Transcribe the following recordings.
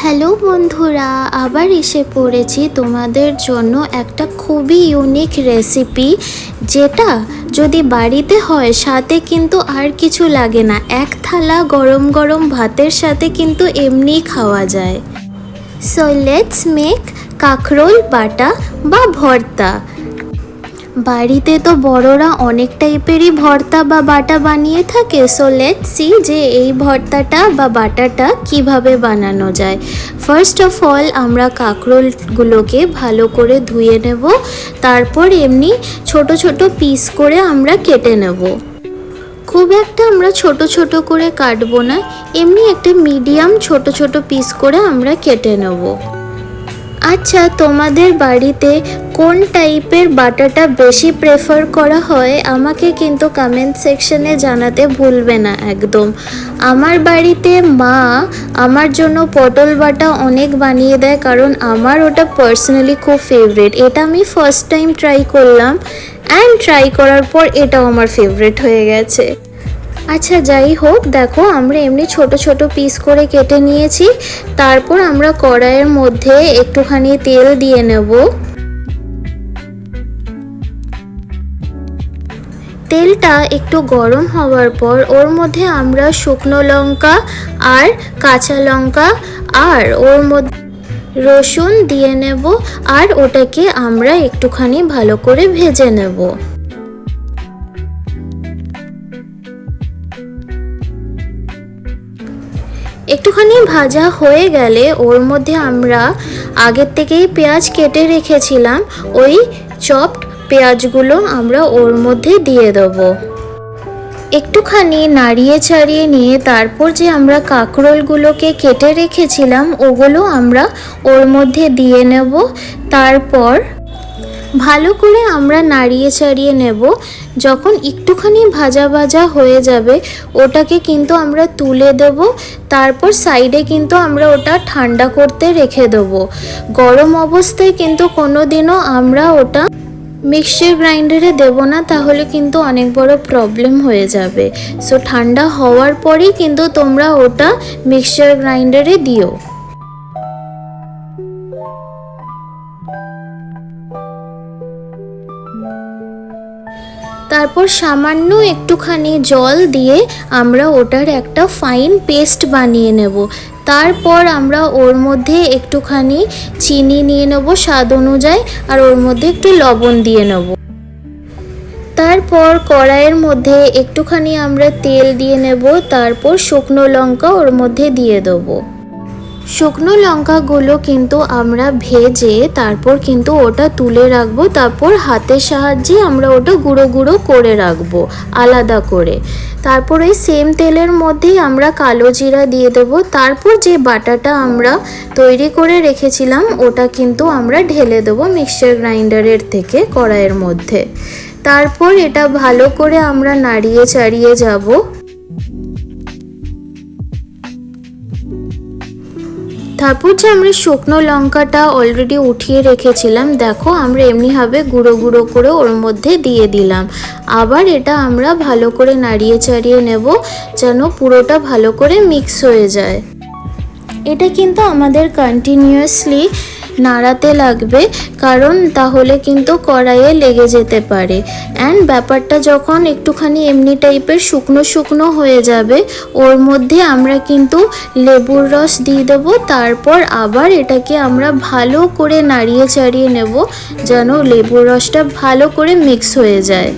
Hello বন্ধুরা, আবার এসে পড়েছি তোমাদের জন্য একটা খুবই ইউনিক রেসিপি, যেটা যদি বাড়িতে হয় সাথে কিন্তু আর কিছু লাগে না। এক থালা গরম গরম ভাতের সাথে কিন্তু এমনিই খাওয়া যায়। সো লেটস মেক কাঁকরোল বাটা বা ভর্তা। বাড়িতে তো বড়রা অনেক টাইপেরই ভর্তা বা বাটা বানিয়ে থাকে। সো লেটস সি যে এই ভর্তাটা বা বাটাটা কিভাবে বানানো যায়। ফার্স্ট অফ অল আমরা কাঁকরোলগুলোকে ভালো করে ধুয়ে নেব, তারপর এমনি ছোট ছোট পিস করে আমরা কেটে নেব। খুব একটা আমরা ছোট ছোট করে কাটবো না, এমনি একটা মিডিয়াম ছোট ছোট পিস করে আমরা কেটে নেব। আচ্ছা, তোমাদের বাড়িতে কোন টাইপের বাটাটা বেশি প্রেফার করা হয় আমাকে কিন্তু কমেন্ট সেকশনে জানাতে ভুলবে না একদম। আমার বাড়িতে মা আমার জন্য পটল বাটা অনেক বানিয়ে দেয়, কারণ আমার ওটা পার্সোনালি খুব ফেভারিট। এটা আমি ফার্স্ট টাইম ট্রাই করলাম, অ্যান্ড ট্রাই করার পর এটাও আমার ফেভারিট হয়ে গেছে। আচ্ছা, যাই হোক, দেখো আমরা এমনি ছোট ছোট পিস করে কেটে নিয়েছি। তারপর আমরা কড়াইয়ের মধ্যে একটুখানি তেল দিয়ে নেব। তেলটা একটু গরম হওয়ার পর ওর মধ্যে আমরা শুকনো লঙ্কা আর কাঁচা লঙ্কা আর ওর মধ্যে রসুন দিয়ে নেব, আর ওটাকে আমরা একটুখানি ভালো করে ভেজে নেব। একটুখানি ভাজা হয়ে গেলে ওর মধ্যে আমরা আগের থেকেই পেঁয়াজ কেটে রেখেছিলাম, ওই চপড পেঁয়াজগুলো আমরা ওর মধ্যে দিয়ে দেবো। একটুখানি নাড়িয়ে চাড়িয়ে নিয়ে তারপর যে আমরা কাঁকরোলগুলোকে কেটে রেখেছিলাম ওগুলো আমরা ওর মধ্যে দিয়ে নেব। তারপর ভালো করে আমরা নাড়িয়ে চাড়িয়ে নেব। যখন একটুখানি ভাজা ভাজা হয়ে যাবে ওটাকে কিন্তু আমরা তুলে দেব। তারপর সাইডে কিন্তু আমরা ওটা ঠান্ডা করতে রেখে দেব। গরম অবস্থায় কিন্তু কোনো দিনও আমরা ওটা মিক্সচার গ্রাইন্ডারে দেব না, তাহলে কিন্তু অনেক বড় প্রবলেম হয়ে যাবে। সো ঠান্ডা হওয়ার পরেই কিন্তু তোমরা ওটা মিক্সচার গ্রাইন্ডারে দিও। তারপর সামান্য একটুখানি জল দিয়ে আমরা ওটার একটা ফাইন পেস্ট বানিয়ে নেব। তারপর আমরা ওর মধ্যে একটুখানি চিনি নিয়ে নেব স্বাদ অনুযায়ী, আর ওর মধ্যে একটু লবণ দিয়ে নেব। তারপর কড়াইয়ের মধ্যে একটুখানি আমরা তেল দিয়ে নেব, তারপর শুকনো লঙ্কা ওর মধ্যে দিয়ে দেবো। শুকনো লঙ্কাগুলো কিন্তু আমরা ভেজে তারপর কিন্তু ওটা তুলে রাখবো। তারপর হাতের সাহায্যে আমরা ওটা গুঁড়ো গুঁড়ো করে রাখবো আলাদা করে। তারপর এই সেম তেলের মধ্যেই আমরা কালো জিরা দিয়ে দেবো। তারপর যে বাটাটা আমরা তৈরি করে রেখেছিলাম ওটা কিন্তু আমরা ঢেলে দেবো মিক্সচার গ্রাইন্ডারের থেকে কড়াইয়ের মধ্যে। তারপর এটা ভালো করে আমরা নাড়িয়ে চাড়িয়ে যাব। তারপর যে আমরা শুকনো লঙ্কাটা অলরেডি উঠিয়ে রেখেছিলাম, দেখো আমরা এমনিভাবে গুঁড়ো গুঁড়ো করে ওর মধ্যে দিয়ে দিলাম। আবার এটা আমরা ভালো করে নাড়িয়ে চাড়িয়ে নেব, যেন পুরোটা ভালো করে মিক্স হয়ে যায়। এটা কিন্তু আমাদের কন্টিনিউয়াসলি নাড়াতে লাগবে, কারণ তাহলে কিন্তু কড়াইয়ে লেগে যেতে পারে। অ্যান্ড ব্যাপারটা যখন একটুখানি এমনি টাইপের শুকনো শুকনো হয়ে যাবে ওর মধ্যে আমরা কিন্তু লেবুর রস দিয়ে দেবো। তারপর আবার এটাকে আমরা ভালো করে নাড়িয়ে চাড়িয়ে নেব, যেন লেবুর রসটা ভালো করে মিক্স হয়ে যায়।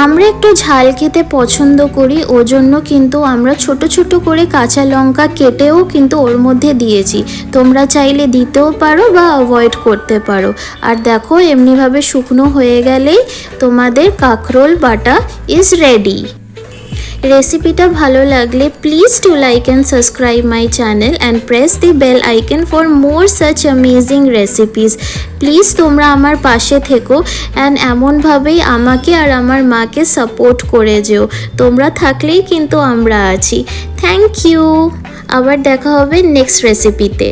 আমরা একটু ঝাল খেতে পছন্দ করি, ওজন্য কিন্তু আমরা ছোট ছোট করে কাঁচা লঙ্কা কেটেও কিন্তু ওর মধ্যে দিয়েছি। তোমরা চাইলে দিতেও পারো বা অ্যাভয়েড করতে পারো। আর দেখো এমনিভাবে শুকনো হয়ে গেলেই তোমাদের কাঁকরোল বাটা ইজ রেডি। রেসিপিটা ভালো লাগলে please do like and subscribe my channel and press the bell icon for more such amazing recipes. Please তোমরা আমার পাশে থেকো অ্যান্ড এমনভাবেই আমাকে আর আমার মাকে সাপোর্ট করে যেও। তোমরা থাকলেই কিন্তু আমরা আছি। Thank you. আবার দেখা হবে নেক্সট রেসিপিতে।